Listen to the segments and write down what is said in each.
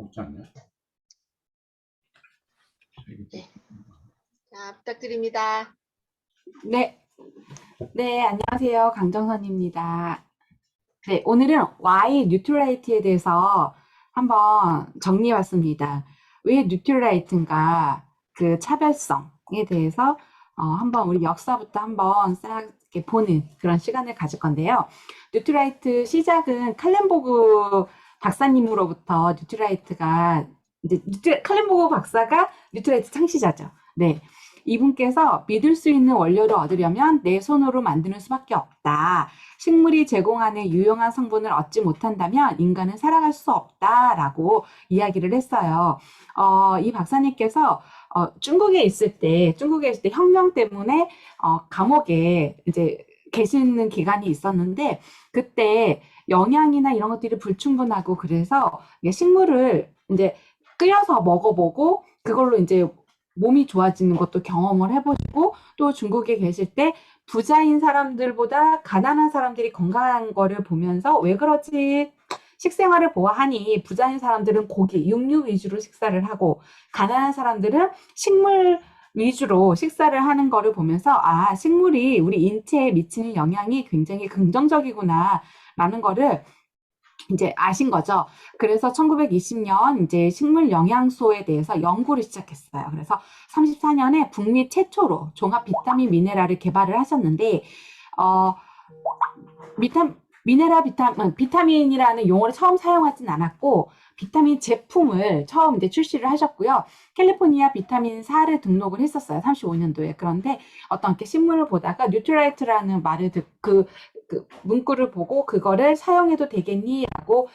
있지 않냐? 네. 자, 부탁드립니다. 네, 네, 안녕하세요. 강정선입니다. 네, 오늘은 Y 뉴트럴라이트에 대해서 한번 정리해봤습니다. 왜 뉴트럴라이트인가, 그 차별성에 대해서 한번 우리 역사부터 한번 싹 이렇게 보는 그런 시간을 가질 건데요. 뉴트럴라이트 시작은 칼렌보그 박사님으로부터 뉴트럴라이트가 이제 칼렌보그 박사가 뉴트럴라이트 창시자죠. 네. 이분께서 믿을 수 있는 원료를 얻으려면 내 손으로 만드는 수밖에 없다. 식물이 제공하는 유용한 성분을 얻지 못한다면 인간은 살아갈 수 없다라고 이야기를 했어요. 이 박사님께서 중국에 있을 때 혁명 때문에 감옥에 이제 계시는 기간이 있었는데 그때 영양이나 이런 것들이 불충분하고 그래서 식물을 이제 끓여서 먹어보고 그걸로 이제 몸이 좋아지는 것도 경험을 해보시고 또 중국에 계실 때 부자인 사람들보다 가난한 사람들이 건강한 거를 보면서 왜 그러지? 식생활을 보아하니 부자인 사람들은 고기, 육류 위주로 식사를 하고 가난한 사람들은 식물 위주로 식사를 하는 거를 보면서 아, 식물이 우리 인체에 미치는 영향이 굉장히 긍정적이구나 라는 거를 이제 아신 거죠. 그래서 1920년 이제 식물 영양소에 대해서 연구를 시작했어요. 그래서 34년에 북미 최초로 종합 비타민 미네랄을 개발을 하셨는데, 비타민이라는 용어를 처음 사용하진 않았고, 비타민 제품을 처음 이제 출시를 하셨고요. 캘리포니아 비타민 4를 등록을 했었어요. 35년도에. 그런데 어떤 이렇게 신문을 보다가 뉴트라이트라는 말을 그 문구를 보고 그거를 사용해도 되겠니? 라고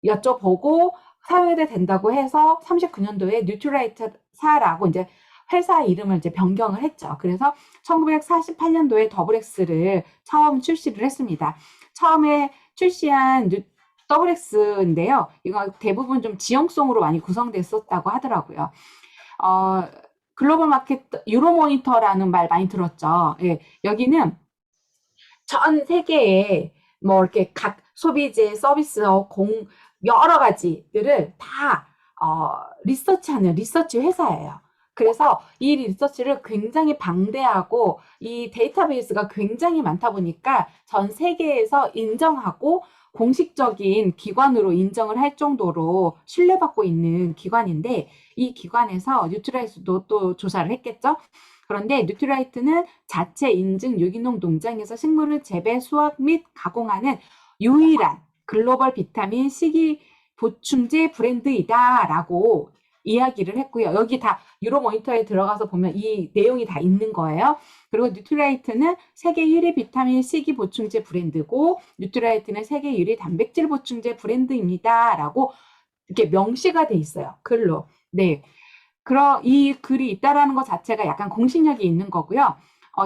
여쭤보고 사용해도 된다고 해서 39년도에 뉴트라이트 4라고 이제 회사 이름을 이제 변경을 했죠. 그래서 1948년도에 더블엑스를 처음 출시를 했습니다. 처음에 출시한 더블엑스인데요. 이거 대부분 좀 지형성으로 많이 구성됐었다고 하더라고요. 글로벌 마켓 유로모니터라는 말 많이 들었죠. 예, 여기는 전 세계에 뭐 이렇게 각 소비재, 서비스, 여러 가지들을 다 리서치하는 리서치 회사예요. 그래서 이 리서치를 굉장히 방대하고 이 데이터베이스가 굉장히 많다 보니까 전 세계에서 인정하고 공식적인 기관으로 인정을 할 정도로 신뢰받고 있는 기관인데 이 기관에서 뉴트라이트도 또 조사를 했겠죠. 그런데 뉴트라이트는 자체 인증 유기농 농장에서 식물을 재배, 수확 및 가공하는 유일한 글로벌 비타민 식이 보충제 브랜드이다라고 이야기를 했고요. 여기 다 유로모니터에 들어가서 보면 이 내용이 다 있는 거예요. 그리고 뉴트라이트는 세계 1위 비타민 식이 보충제 브랜드고 뉴트라이트는 세계 1위 단백질 보충제 브랜드입니다라고 이렇게 명시가 돼 있어요. 글로. 네. 이 글이 있다라는 것 자체가 약간 공신력이 있는 거고요.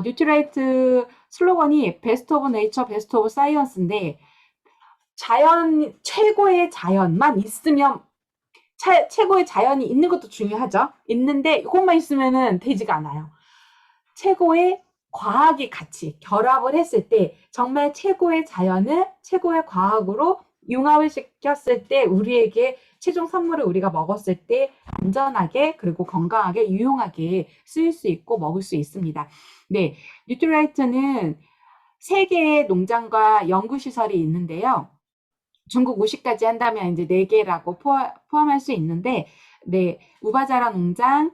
뉴트라이트 슬로건이 베스트 오브 네이처, 베스트 오브 사이언스인데 최고의 자연만 있으면 최고의 자연이 있는 것도 중요하죠. 있는데 이것만 있으면은 되지가 않아요. 최고의 과학이 같이 결합을 했을 때 정말 최고의 자연을 최고의 과학으로 융합을 시켰을 때 우리에게 최종 선물을 우리가 먹었을 때 안전하게 그리고 건강하게 유용하게 쓰일 수 있고 먹을 수 있습니다. 네, 뉴트라이트는 3개의 농장과 연구시설이 있는데요. 중국 우시까지 한다면 이제 4개라고 포함할 수 있는데 네, 우바자라 농장,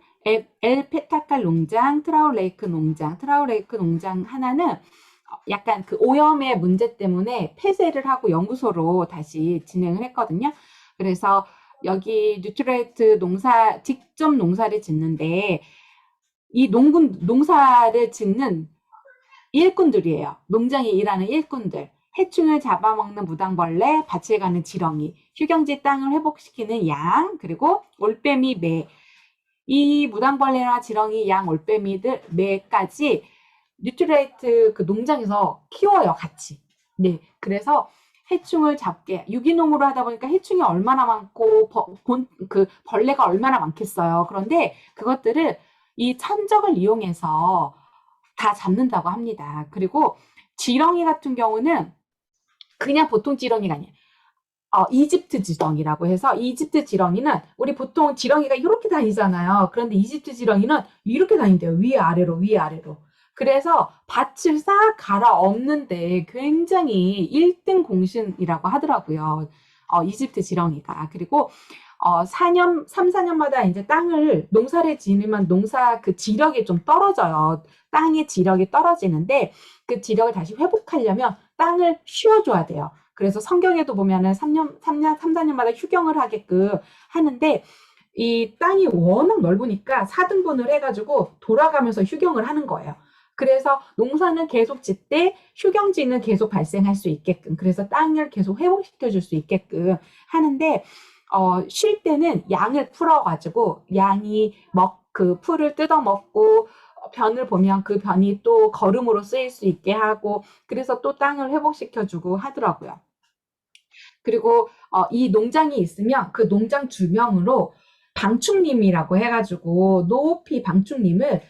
엘페타칼 농장, 트라우레이크 농장 하나는 약간 그 오염의 문제 때문에 폐쇄를 하고 연구소로 다시 진행을 했거든요. 그래서 여기 뉴트라이트 직접 농사를 짓는데 이 농사를 짓는 일꾼들이에요. 농장에 일하는 일꾼들. 해충을 잡아먹는 무당벌레, 밭을 가는 지렁이, 휴경지 땅을 회복시키는 양, 그리고 올빼미, 매. 이 무당벌레나 지렁이, 양, 올빼미들, 매까지 뉴트라이트 그 농장에서 키워요, 같이. 네. 그래서 해충을 잡게, 유기농으로 하다 보니까 해충이 얼마나 많고, 벌레가 얼마나 많겠어요. 그런데 그것들을 이 천적을 이용해서 다 잡는다고 합니다. 그리고 지렁이 같은 경우는 그냥 보통 지렁이가 아니에요. 이집트 지렁이라고 해서 이집트 지렁이는 우리 보통 지렁이가 이렇게 다니잖아요. 그런데 이집트 지렁이는 이렇게 다닌대요. 위아래로 위아래로. 그래서 밭을 싹 갈아엎는데 굉장히 1등 공신이라고 하더라고요. 이집트 지렁이가. 그리고 4년, 3, 4년마다 이제 땅을 농사를 지으면 농사 그 지력이 좀 떨어져요. 땅의 지력이 떨어지는데 그 지력을 다시 회복하려면 땅을 쉬어줘야 돼요. 그래서 성경에도 보면은 3년, 4년마다 휴경을 하게끔 하는데 이 땅이 워낙 넓으니까 4등분을 해가지고 돌아가면서 휴경을 하는 거예요. 그래서 농사는 계속 짓되 휴경지는 계속 발생할 수 있게끔 그래서 땅을 계속 회복시켜 줄 수 있게끔 하는데 쉴 때는 양을 풀어가지고 양이 그 풀을 뜯어먹고 변을 보면 그 변이 또 거름으로 쓰일 수 있게 하고 그래서 또 땅을 회복시켜주고 하더라고요. 그리고 이 농장이 있으면 그 농장 주명으로 방충림이라고 해가지고 높이 방충림을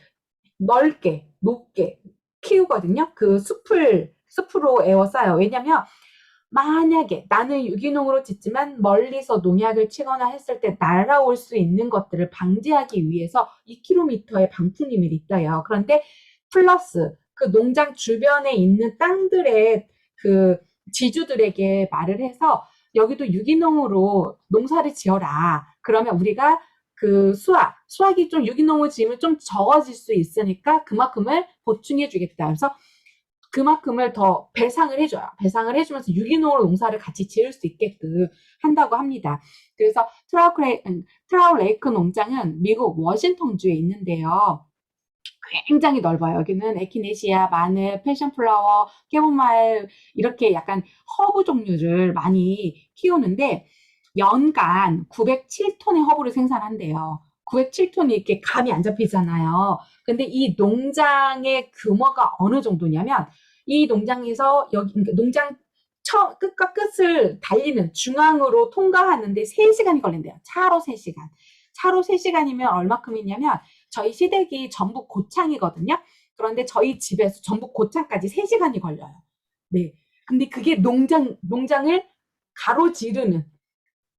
넓게 높게 키우거든요. 그 숲으로 에워싸요. 왜냐면 만약에 나는 유기농으로 짓지만 멀리서 농약을 치거나 했을 때 날아올 수 있는 것들을 방지하기 위해서 2km의 방풍림을 있어요. 그런데 플러스 그 농장 주변에 있는 땅들의 그 지주들에게 말을 해서 여기도 유기농으로 농사를 지어라. 그러면 우리가 그 수확이 좀 유기농을 지으면 좀 적어질 수 있으니까 그만큼을 보충해 주겠다. 그래서 그만큼을 더 배상을 해줘요. 배상을 해주면서 유기농으로 농사를 같이 지을 수 있게끔 한다고 합니다. 그래서 트라우 레이크 농장은 미국 워싱턴주에 있는데요. 굉장히 넓어요. 여기는 에키네시아, 마늘, 패션플라워, 캐모마일 이렇게 약간 허브 종류를 많이 키우는데 연간 907톤의 허브를 생산한대요. 907톤이 이렇게 감이 안 잡히잖아요. 근데 이 농장의 규모가 어느 정도냐면 이 농장에서 그러니까 농장 끝과 끝을 달리는 중앙으로 통과하는데 3시간이 걸린대요. 차로 3시간. 차로 3시간이면 얼마큼이냐면 저희 시댁이 전북 고창이거든요. 그런데 저희 집에서 전북 고창까지 3시간이 걸려요. 네. 근데 그게 농장을 가로지르는,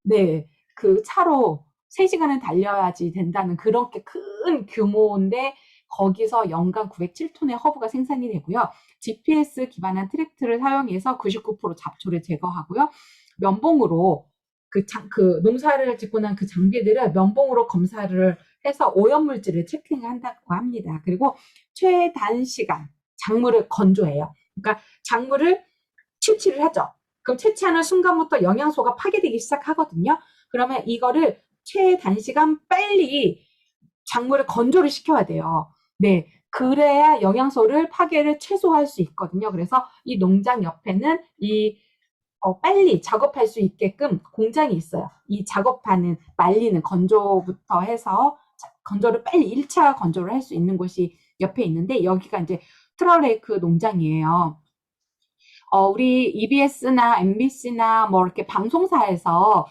네. 그 차로 3시간은 달려야지 된다는 그렇게 큰 규모인데 거기서 연간 907톤의 허브가 생산이 되고요. GPS 기반한 트랙트를 사용해서 99% 잡초를 제거하고요. 면봉으로 그 농사를 짓고 난 그 장비들을 면봉으로 검사를 해서 오염물질을 체킹한다고 합니다. 그리고 최단시간 작물을 건조해요. 그러니까 작물을 채취를 하죠. 그럼 채취하는 순간부터 영양소가 파괴되기 시작하거든요. 그러면 이거를 최단시간 빨리 작물을 건조를 시켜야 돼요. 네. 그래야 영양소를 파괴를 최소화할 수 있거든요. 그래서 이 농장 옆에는 빨리 작업할 수 있게끔 공장이 있어요. 이 작업하는, 말리는 건조부터 해서 건조를 빨리 1차 건조를 할 수 있는 곳이 옆에 있는데 여기가 이제 트라우레이크 농장이에요. 우리 EBS나 MBC나 뭐 이렇게 방송사에서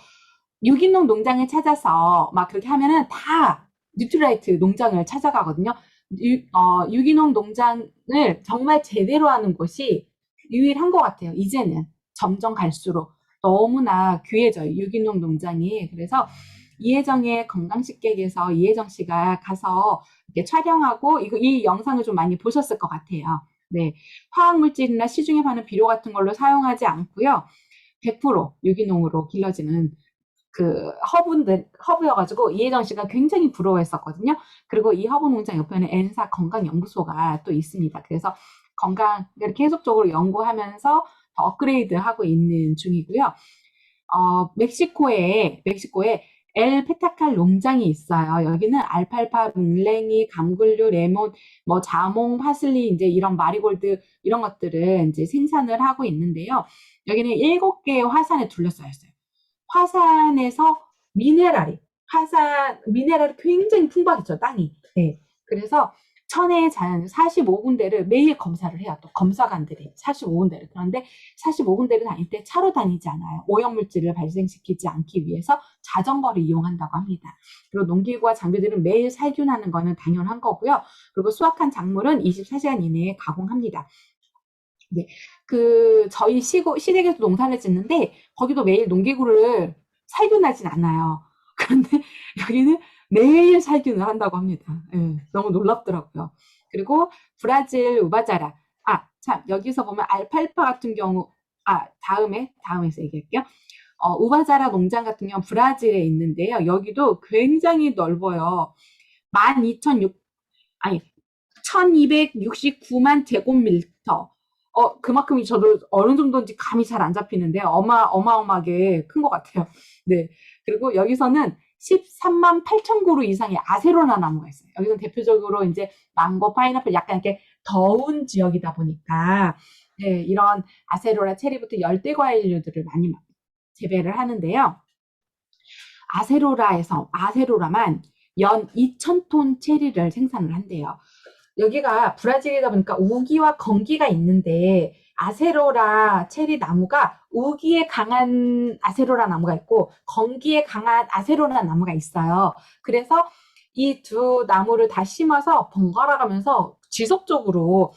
유기농 농장을 찾아서 막 그렇게 하면은 다 뉴트라이트 농장을 찾아가거든요. 유기농 농장을 정말 제대로 하는 곳이 유일한 것 같아요. 이제는 점점 갈수록 너무나 귀해져요. 유기농 농장이. 그래서 이혜정의 건강식객에서 이혜정 씨가 가서 이렇게 촬영하고 이 영상을 좀 많이 보셨을 것 같아요. 네. 화학물질이나 시중에 파는 비료 같은 걸로 사용하지 않고요. 100% 유기농으로 길러지는 그 허브여가지고 이혜정 씨가 굉장히 부러워했었거든요. 그리고 이 허브 농장 옆에는 엔사 건강연구소가 또 있습니다. 그래서 건강을 계속적으로 연구하면서 더 업그레이드하고 있는 중이고요. 멕시코에 엘 페타칼 농장이 있어요. 여기는 알팔파, 뭉랭이, 감귤류, 레몬, 뭐 자몽, 파슬리 이제 이런 마리골드 이런 것들을 이제 생산을 하고 있는데요. 여기는 7개의 화산에 둘러싸여 있어요. 화산에서 미네랄이 굉장히 풍부하겠죠, 땅이. 네. 그래서 천혜의 자연 45군데를 매일 검사를 해요. 또 검사관들이 45군데를. 그런데 45군데를 다닐 때 차로 다니지 않아요. 오염물질을 발생시키지 않기 위해서 자전거를 이용한다고 합니다. 그리고 농기구와 장비들은 매일 살균하는 거는 당연한 거고요. 그리고 수확한 작물은 24시간 이내에 가공합니다. 네. 저희 시댁에서 농사를 짓는데, 거기도 매일 농기구를 살균하진 않아요. 그런데 여기는 매일 살균을 한다고 합니다. 예, 너무 놀랍더라고요. 그리고 브라질 우바자라. 참, 여기서 보면 알팔파 같은 경우, 다음에서 얘기할게요. 우바자라 농장 같은 경우 브라질에 있는데요. 여기도 굉장히 넓어요. 12,600, 아니, 1269만 제곱미터. 그만큼이 저도 어느 정도인지 감이 잘 안 잡히는데 어마어마하게 큰 것 같아요. 네. 그리고 여기서는 13만 8천 그루 이상의 아세로라 나무가 있어요. 여기서는 대표적으로 이제 망고, 파인애플 약간 이렇게 더운 지역이다 보니까 네, 이런 아세로라, 체리부터 열대 과일류들을 많이 재배를 하는데요. 아세로라만 연 2,000톤 체리를 생산을 한대요. 여기가 브라질이다 보니까 우기와 건기가 있는데 아세로라 체리 나무가 우기에 강한 아세로라 나무가 있고 건기에 강한 아세로라 나무가 있어요. 그래서 이 두 나무를 다 심어서 번갈아 가면서 지속적으로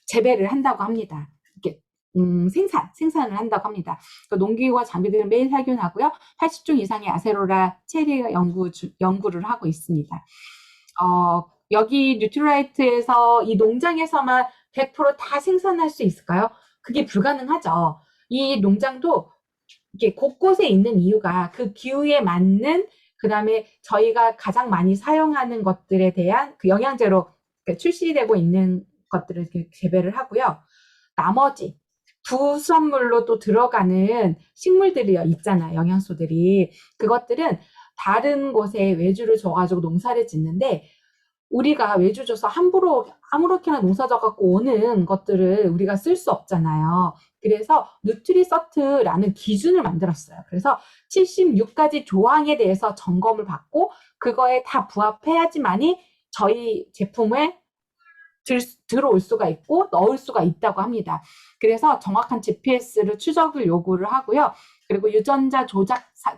재배를 한다고 합니다. 이렇게 생산을 한다고 합니다. 농기구와 장비들은 매일 살균하고요. 80종 이상의 아세로라 체리 연구를 하고 있습니다. 여기 뉴트라이트에서 이 농장에서만 100%다 생산할 수 있을까요? 그게 불가능하죠. 이 농장도 이게 곳곳에 있는 이유가 그 기후에 맞는 그다음에 저희가 가장 많이 사용하는 것들에 대한 그 영양제로 출시되고 있는 것들을 이렇게 재배를 하고요. 나머지 부수업물로 또 들어가는 식물들이 있잖아요. 영양소들이. 그것들은 다른 곳에 외주를 줘가지고 농사를 짓는데 우리가 외주 줘서 함부로 아무렇게나 농사 져갖고 오는 것들을 우리가 쓸 수 없잖아요. 그래서 누트리서트라는 기준을 만들었어요. 그래서 76가지 조항에 대해서 점검을 받고 그거에 다 부합해야지만이 저희 제품에 들어올 수가 있고 넣을 수가 있다고 합니다. 그래서 정확한 GPS를 추적을 요구를 하고요. 그리고 유전자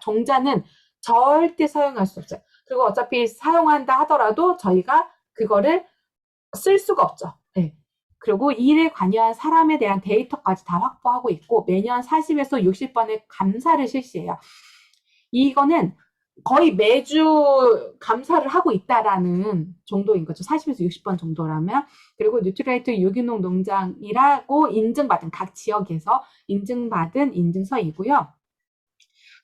종자는 절대 사용할 수 없어요. 그리고 어차피 사용한다 하더라도 저희가 그거를 쓸 수가 없죠. 네. 그리고 이 일에 관여한 사람에 대한 데이터까지 다 확보하고 있고 매년 40에서 60번의 감사를 실시해요. 이거는 거의 매주 감사를 하고 있다라는 정도인 거죠. 40에서 60번 정도라면. 그리고 뉴트라이트 유기농 농장이라고 인증받은 각 지역에서 인증받은 인증서이고요.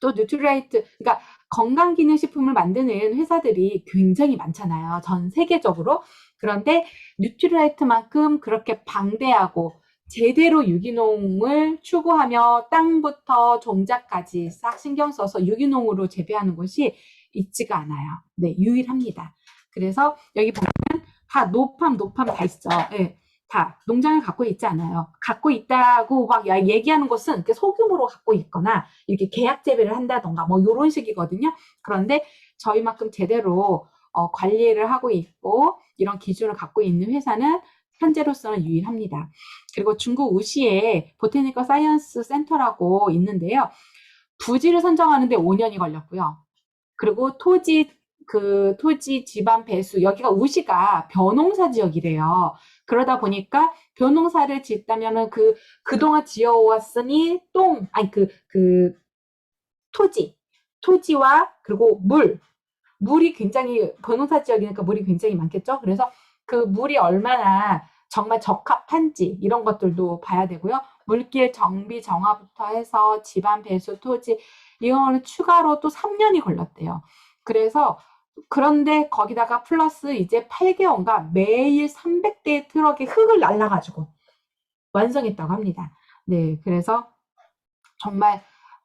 또 뉴트라이트, 그러니까 건강기능식품을 만드는 회사들이 굉장히 많잖아요. 전 세계적으로. 그런데 뉴트라이트만큼 그렇게 방대하고 제대로 유기농을 추구하며 땅부터 종자까지 싹 신경 써서 유기농으로 재배하는 곳이 있지가 않아요. 네, 유일합니다. 그래서 여기 보면 다 노팜 다 있죠. 네, 다 농장을 갖고 있지 않아요. 갖고 있다고 막 얘기하는 것은 이렇게 소규모로 갖고 있거나 이렇게 계약 재배를 한다던가 뭐 이런 식이거든요. 그런데 저희만큼 제대로 관리를 하고 있고 이런 기준을 갖고 있는 회사는 현재로서는 유일합니다. 그리고 중국 우시에 보테니컬 사이언스 센터라고 있는데요. 부지를 선정하는데 5년이 걸렸고요. 그리고 토지 지반 배수, 여기가 우시가 벼농사 지역이래요. 그러다 보니까 벼농사를 짓다면은 그동안 지어왔으니 토지와 그리고 물이 굉장히 벼농사 지역이니까 물이 굉장히 많겠죠. 그래서 그 물이 얼마나 정말 적합한지 이런 것들도 봐야 되고요. 물길 정비 정화부터 해서 지반 배수 토지 이거는 추가로 또 3년이 걸렸대요. 그런데 거기다가 플러스 이제 8개월인가 매일 300대의 트럭이 흙을 날라가지고 완성했다고 합니다. 네, 그래서 정말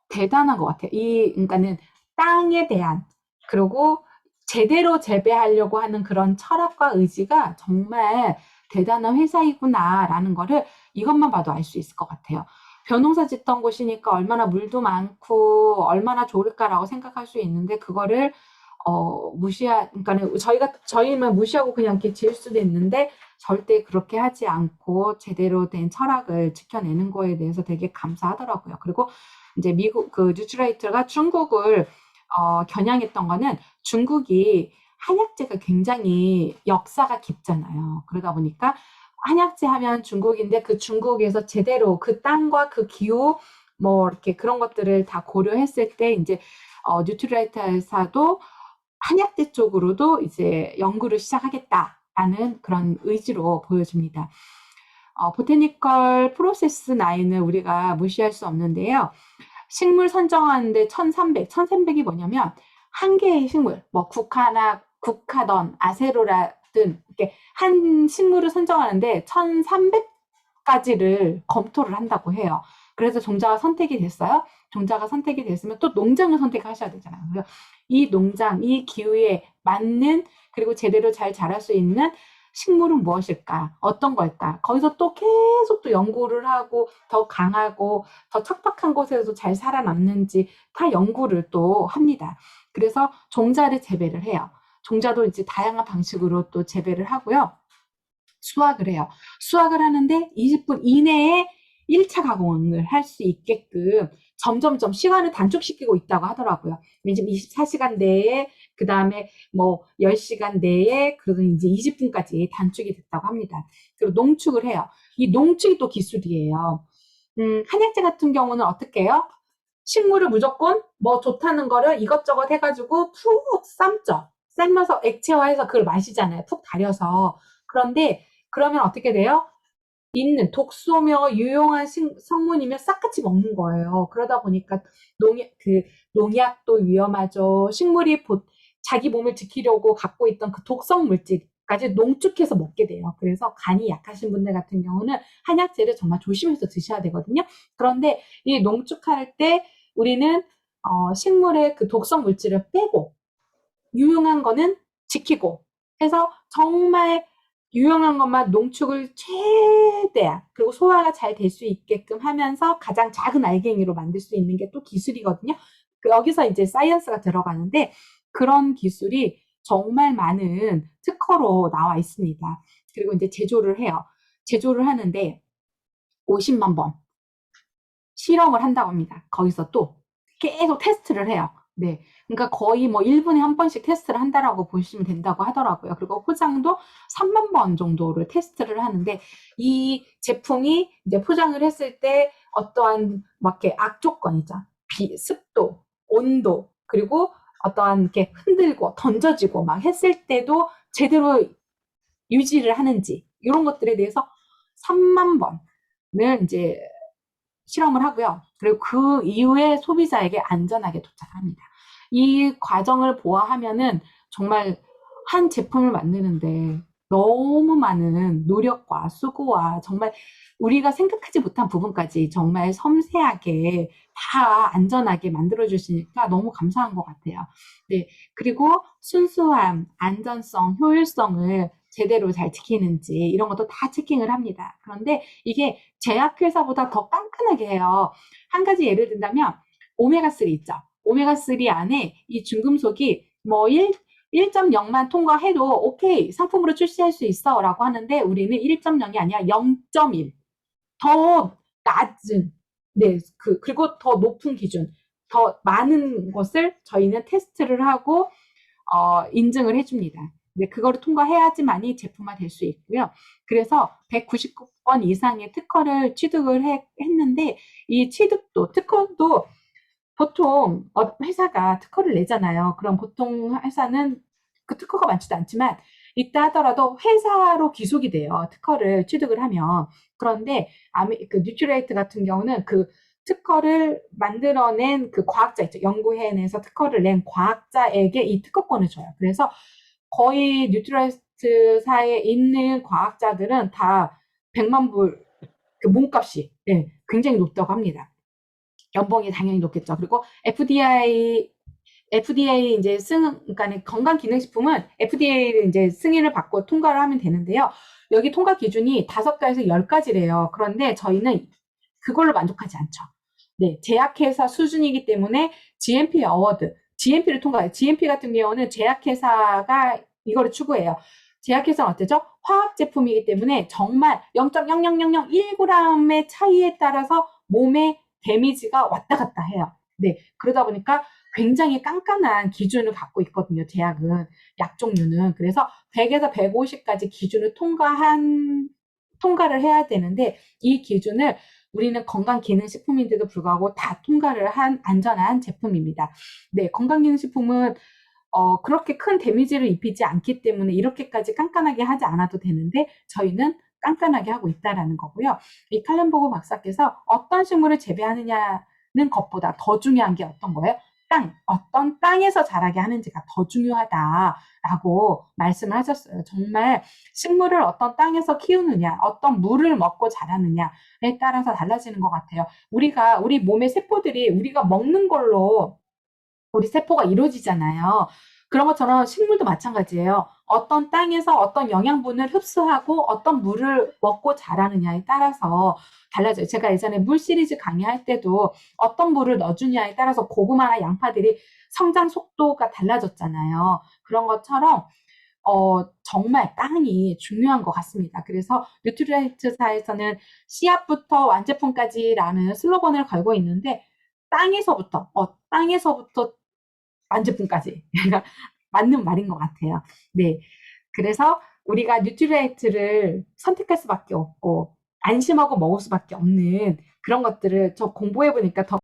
대단한 것 같아요. 그러니까는 땅에 대한 그리고 제대로 재배하려고 하는 그런 철학과 의지가 정말 대단한 회사이구나라는 거를 이것만 봐도 알 수 있을 것 같아요. 벼농사 짓던 곳이니까 얼마나 물도 많고 얼마나 좋을까라고 생각할 수 있는데 그거를 그러니까 저희만 무시하고 그냥 이렇게 지을 수도 있는데 절대 그렇게 하지 않고 제대로 된 철학을 지켜내는 거에 대해서 되게 감사하더라고요. 그리고 이제 미국 뉴트라이트가 중국을 겨냥했던 거는 중국이 한약재가 굉장히 역사가 깊잖아요. 그러다 보니까 한약재 하면 중국인데 그 중국에서 제대로 그 땅과 그 기후 뭐 이렇게 그런 것들을 다 고려했을 때 이제 뉴트리라이트 회사도 한약재 쪽으로도 이제 연구를 시작하겠다라는 그런 의지로 보여집니다. 보테니컬 프로세스 9을 우리가 무시할 수 없는데요. 식물 선정하는데 1300이 뭐냐면 한 개의 식물, 뭐 국화던 아세로라든 이렇게 한 식물을 선정하는데 1300가지를 검토를 한다고 해요. 그래서 종자가 선택이 됐어요. 종자가 선택이 됐으면 또 농장을 선택하셔야 되잖아요. 그래서 이 농장, 이 기후에 맞는 그리고 제대로 잘 자랄 수 있는 식물은 무엇일까? 어떤 걸까? 거기서 또 계속 또 연구를 하고 더 강하고 더 척박한 곳에서 잘 살아남는지 다 연구를 또 합니다. 그래서 종자를 재배를 해요. 종자도 이제 다양한 방식으로 또 재배를 하고요. 수확을 해요. 수확을 하는데 20분 이내에 1차 가공을 할 수 있게끔 점점점 시간을 단축시키고 있다고 하더라고요. 지금 24시간 내에 그 다음에 뭐 10시간 내에 그러더니 이제 20분까지 단축이 됐다고 합니다. 그리고 농축을 해요. 이 농축이 또 기술이에요. 한약재 같은 경우는 어떻게 해요? 식물을 무조건 뭐 좋다는 거를 이것저것 해가지고 푹 삶죠. 삶아서 액체화해서 그걸 마시잖아요. 푹 달여서. 그런데 그러면 어떻게 돼요? 있는 독소며 유용한 성분이면 싹같이 먹는 거예요. 그러다 보니까 농약도 위험하죠. 식물이 자기 몸을 지키려고 갖고 있던 그 독성 물질까지 농축해서 먹게 돼요. 그래서 간이 약하신 분들 같은 경우는 한약재를 정말 조심해서 드셔야 되거든요. 그런데 이 농축할 때 우리는 식물의 그 독성 물질을 빼고 유용한 거는 지키고 해서 정말 유용한 것만 농축을 최대한 그리고 소화가 잘 될 수 있게끔 하면서 가장 작은 알갱이로 만들 수 있는 게 또 기술이거든요. 여기서 이제 사이언스가 들어가는데 그런 기술이 정말 많은 특허로 나와 있습니다. 그리고 이제 제조를 해요. 제조를 하는데 50만 번 실험을 한다고 합니다. 거기서 또 계속 테스트를 해요. 네. 그러니까 거의 뭐 1분에 한 번씩 테스트를 한다라고 보시면 된다고 하더라고요. 그리고 포장도 3만 번 정도를 테스트를 하는데 이 제품이 이제 포장을 했을 때 어떠한 막 이렇게 악조건이죠. 습도, 온도, 그리고 어떠한 이렇게 흔들고 던져지고 막 했을 때도 제대로 유지를 하는지 이런 것들에 대해서 3만 번을 이제 실험을 하고요. 그리고 그 이후에 소비자에게 안전하게 도착합니다. 이 과정을 보아하면은 정말 한 제품을 만드는데 너무 많은 노력과 수고와 정말 우리가 생각하지 못한 부분까지 정말 섬세하게 다 안전하게 만들어 주시니까 너무 감사한 것 같아요. 네. 그리고 순수함, 안전성, 효율성을 제대로 잘 지키는지 이런 것도 다 체킹을 합니다. 그런데 이게 제약회사보다 더 깐깐하게 해요. 한 가지 예를 든다면 오메가3 있죠. 오메가3 안에 이 중금속이 뭐 1.0만 통과해도 오케이 상품으로 출시할 수 있어 라고 하는데 우리는 1.0이 아니라 0.1 더 낮은 네, 그리고 더 높은 기준 더 많은 것을 저희는 테스트를 하고 인증을 해줍니다. 네, 그거를 통과해야지만이 제품화 될 수 있고요. 그래서 199건 이상의 특허를 취득을 했는데 이 특허도 보통 회사가 특허를 내잖아요. 그럼 보통 회사는 그 특허가 많지도 않지만 있다 하더라도 회사로 기속이 돼요. 특허를 취득을 하면. 그런데 그 뉴트레이트 같은 경우는 그 특허를 만들어낸 그 과학자 있죠. 연구해내서 특허를 낸 과학자에게 이 특허권을 줘요. 그래서 거의 뉴트레이트사에 있는 과학자들은 다 100만 불 그 몸값이 네, 굉장히 높다고 합니다. 연봉이 당연히 높겠죠. 그리고 FDA 이제 그러니까 건강기능식품은 FDA를 이제 승인을 받고 통과를 하면 되는데요. 여기 통과 기준이 5가지에서 10가지래요. 그런데 저희는 그걸로 만족하지 않죠. 네, 제약회사 수준이기 때문에 GMP 어워드, GMP를 통과해요. GMP 같은 경우는 제약회사가 이거를 추구해요. 제약회사는 어때죠? 화학 제품이기 때문에 정말 0.00001g의 차이에 따라서 몸에 데미지가 왔다 갔다 해요. 네, 그러다 보니까 굉장히 깐깐한 기준을 갖고 있거든요. 제약은 약 종류는. 그래서 100에서 150까지 기준을 통과한 통과를 해야 되는데 이 기준을 우리는 건강기능식품인데도 불구하고 다 통과를 한 안전한 제품입니다. 네, 건강기능식품은 그렇게 큰 데미지를 입히지 않기 때문에 이렇게까지 깐깐하게 하지 않아도 되는데 저희는 깐깐하게 하고 있다라는 거고요. 이 칼렌보그 박사께서 어떤 식물을 재배하느냐는 것보다 더 중요한 게 어떤 거예요? 어떤 땅에서 자라게 하는지가 더 중요하다라고 말씀을 하셨어요. 정말 식물을 어떤 땅에서 키우느냐, 어떤 물을 먹고 자라느냐에 따라서 달라지는 것 같아요. 우리 몸의 세포들이 우리가 먹는 걸로 우리 세포가 이루어지잖아요. 그런 것처럼 식물도 마찬가지예요. 어떤 땅에서 어떤 영양분을 흡수하고 어떤 물을 먹고 자라느냐에 따라서 달라져요. 제가 예전에 물 시리즈 강의할 때도 어떤 물을 넣어주냐에 따라서 고구마나 양파들이 성장 속도가 달라졌잖아요. 그런 것처럼 정말 땅이 중요한 것 같습니다. 그래서 뉴트리라이트사에서는 씨앗부터 완제품까지라는 슬로건을 걸고 있는데 땅에서부터 완제품까지 맞는 말인 것 같아요. 네, 그래서 우리가 뉴트리라이트를 선택할 수밖에 없고 안심하고 먹을 수밖에 없는 그런 것들을 저 공부해 보니까 더